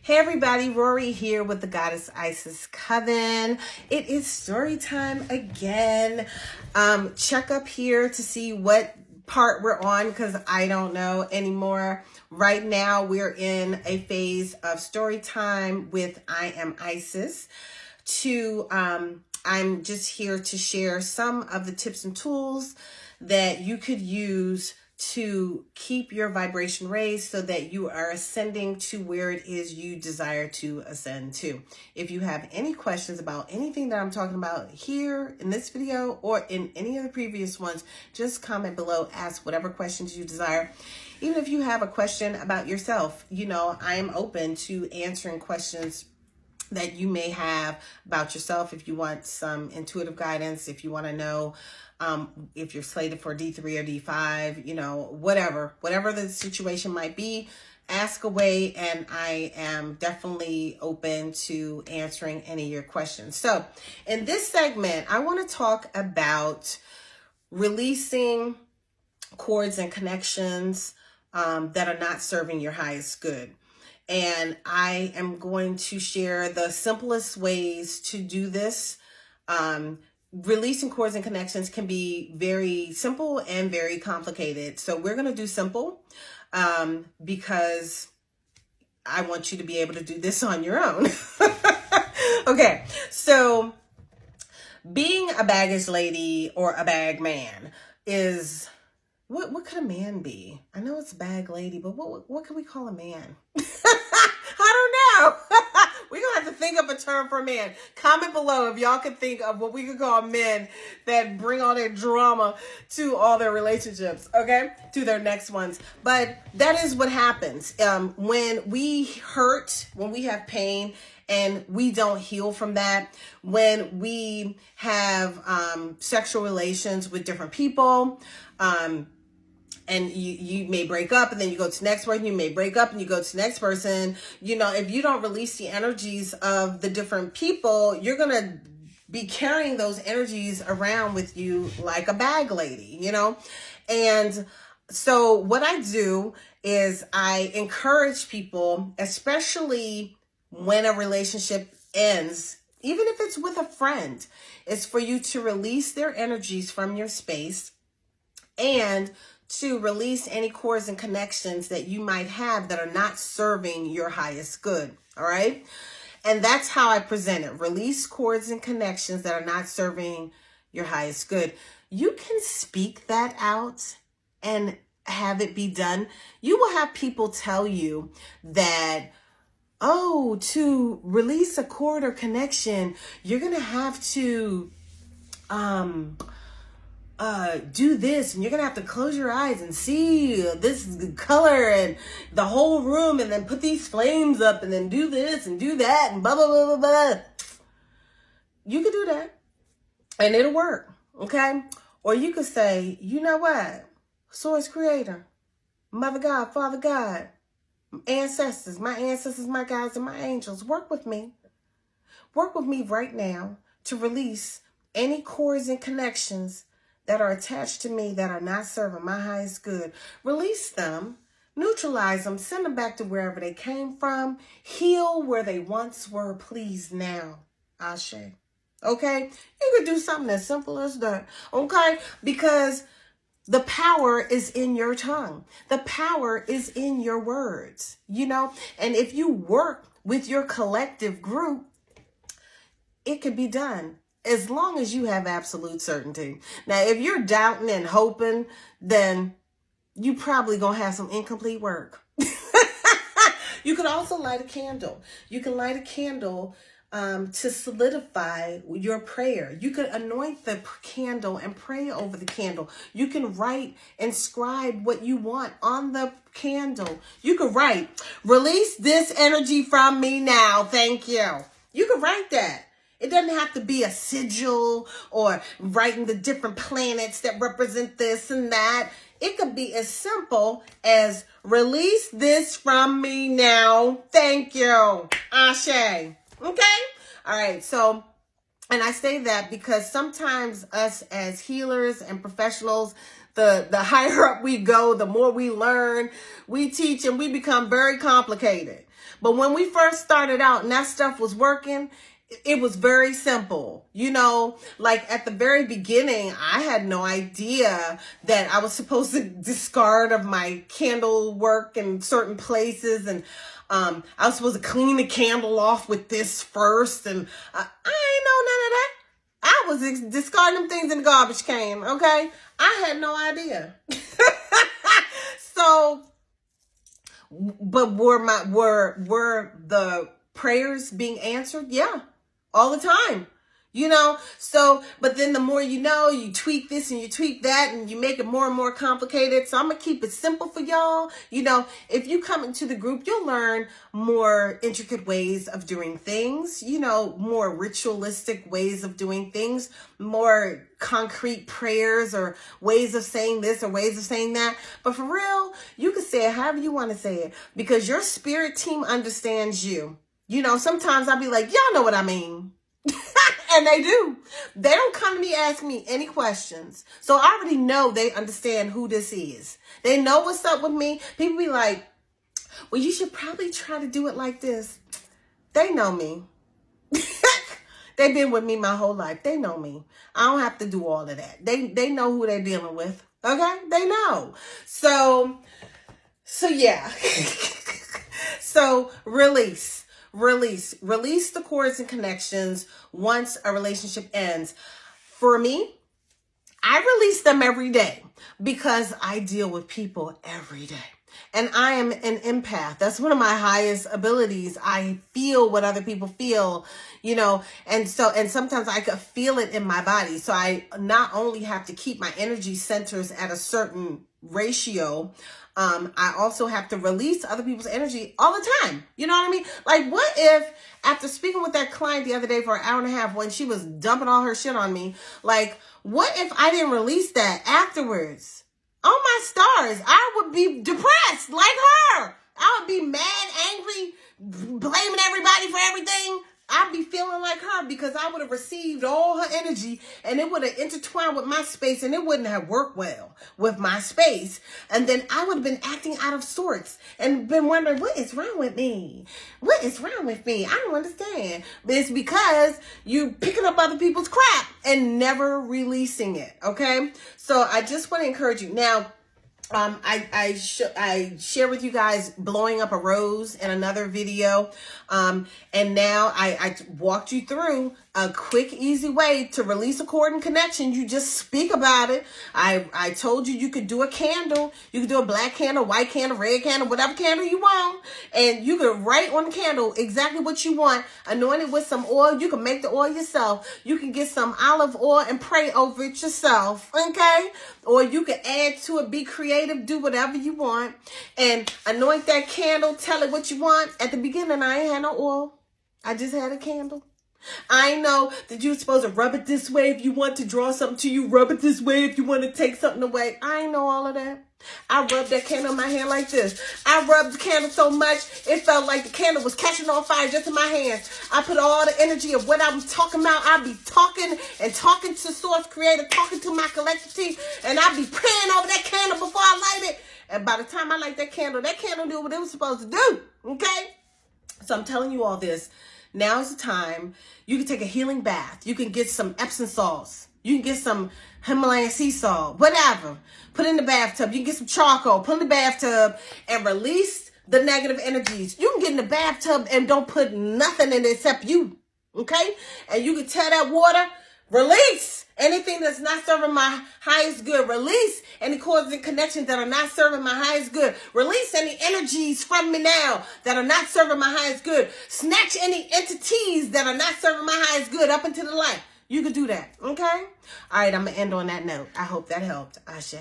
Hey everybody, Rorree here with the Goddess Isis Coven. It is story time again. Check up here to see what part we're on because I don't know anymore. Right now we're in a phase of story time with I Am Isis. I'm just here to share some of the tips and tools that you could use to keep your vibration raised so that you are ascending to where it is you desire to ascend to. If you have any questions about anything that I'm talking about here in this video or in any of the previous ones, just comment below, ask whatever questions you desire. Even if you have a question about yourself, I am open to answering questions that you may have about yourself. If you want some intuitive guidance, if you want to know if you're slated for D3 or D5, whatever the situation might be, ask away, and I am definitely open to answering any of your questions. So in this segment, I want to talk about releasing cords and connections that are not serving your highest good. And I am going to share the simplest ways to do this. Releasing cords and connections can be very simple and very complicated. So we're going to do simple because I want you to be able to do this on your own. Okay, so being a baggage lady or a bag man is... What could a man be? I know it's bag lady, but what could we call a man? I don't know. We're going to have to think of a term for a man. Comment below if y'all can think of what we could call men that bring all their drama to all their relationships, okay? To their next ones. But that is what happens. When we hurt, when we have pain, and we don't heal from that, when we have sexual relations with different people, and you may break up and then you go to the next person, you may break up and you go to the next person. If you don't release the energies of the different people, you're going to be carrying those energies around with you like a bag lady, And so what I do is I encourage people, especially when a relationship ends, even if it's with a friend, is for you to release their energies from your space and to release any cords and connections that you might have that are not serving your highest good. All right. And that's how I present it. Release cords and connections that are not serving your highest good. You can speak that out and have it be done. You will have people tell you that, oh, to release a cord or connection, you're going to have to, do this, and you're gonna have to close your eyes and see this color and the whole room, and then put these flames up, and then do this and do that, and blah blah blah blah blah. You could do that and it'll work, okay? Or you could say, you know what, Source Creator, Mother God, Father God, ancestors, my guides, and my angels, work with me right now to release any cords and connections that are attached to me that are not serving my highest good. Release them, neutralize them, send them back to wherever they came from, heal where they once were, please now. Ashe. Okay? You could do something as simple as that. Okay? Because the power is in your tongue. The power is in your words, And if you work with your collective group, it could be done. As long as you have absolute certainty. Now, if you're doubting and hoping, then you probably going to have some incomplete work. You could also light a candle. You can light a candle to solidify your prayer. You could anoint the candle and pray over the candle. You can write and scribe what you want on the candle. You could write, release this energy from me now. Thank you. You could write that. It doesn't have to be a sigil or writing the different planets that represent this and that. It could be as simple as release this from me now. Thank you. Ashe. Okay? All right. So, and I say that because sometimes us as healers and professionals, the higher up we go, the more we learn, we teach, and we become very complicated. But when we first started out and that stuff was working, it was very simple. You know, like at the very beginning, I had no idea that I was supposed to discard of my candle work in certain places. And I was supposed to clean the candle off with this first. And I ain't know none of that. I was discarding them things in the garbage can, okay? I had no idea. So, but were the prayers being answered? Yeah, all the time. You know, so, but then the more you know, you tweak this and you tweak that and you make it more and more complicated. So I'm going to keep it simple for y'all. You know, if you come into the group, you'll learn more intricate ways of doing things, you know, more ritualistic ways of doing things, more concrete prayers or ways of saying this or ways of saying that. But for real, you can say it however you want to say it because your spirit team understands you. You know, sometimes I'll be like, y'all know what I mean. And they do. They don't come to me, ask me any questions. So I already know they understand who this is. They know what's up with me. People be like, well, you should probably try to do it like this. They know me. They've been with me my whole life. They know me. I don't have to do all of that. They know who they're dealing with. Okay? They know. So yeah. So release the cords and connections once a relationship ends. For me, I release them every day because I deal with people every day. And I am an empath. That's one of my highest abilities. I feel what other people feel, you know, and sometimes I could feel it in my body. So I not only have to keep my energy centers at a certain ratio, I also have to release other people's energy all the time. You know what I mean? Like, what if after speaking with that client the other day for an hour and a half when she was dumping all her shit on me, like, what if I didn't release that afterwards? Oh my stars, I would be depressed like her. I would be mad, angry, blaming everybody for everything. I'd be feeling like her because I would have received all her energy and it would have intertwined with my space and it wouldn't have worked well with my space. And then I would have been acting out of sorts and been wondering, what is wrong with me? What is wrong with me? I don't understand. But it's because you picking up other people's crap and never releasing it. Okay. So I just want to encourage you. Now, I share with you guys blowing up a rose in another video. And now I walked you through a quick, easy way to release a cord and connection. You just speak about it. I told you could do a candle. You could do a black candle, white candle, red candle, whatever candle you want. And you could write on the candle exactly what you want. Anoint it with some oil. You can make the oil yourself. You can get some olive oil and pray over it yourself. Okay? Or you can add to it, be creative, do whatever you want. And anoint that candle, tell it what you want. At the beginning, I ain't had no oil. I just had a candle. I know that you're supposed to rub it this way if you want to draw something to you. Rub it this way if you want to take something away. I know all of that. I rubbed that candle in my hand like this. I rubbed the candle so much, it felt like the candle was catching on fire just in my hands. I put all the energy of what I was talking about. I'd be talking and talking to Source Creator, talking to my collective team, and I'd be praying over that candle before I light it. And by the time I light that candle knew what it was supposed to do. Okay? So I'm telling you all this. Now's the time. You can take a healing bath. You can get some Epsom salts. You can get some Himalayan sea salt, whatever. Put in the bathtub. You can get some charcoal. Put in the bathtub and release the negative energies. You can get in the bathtub and don't put nothing in it except you. Okay? And you can tell that water, release anything that's not serving my highest good. Release any cords and connections that are not serving my highest good. Release any energies from me now that are not serving my highest good. Snatch any entities that are not serving my highest good up into the light. You could do that. Okay? All right, I'm going to end on that note. I hope that helped. Ashe.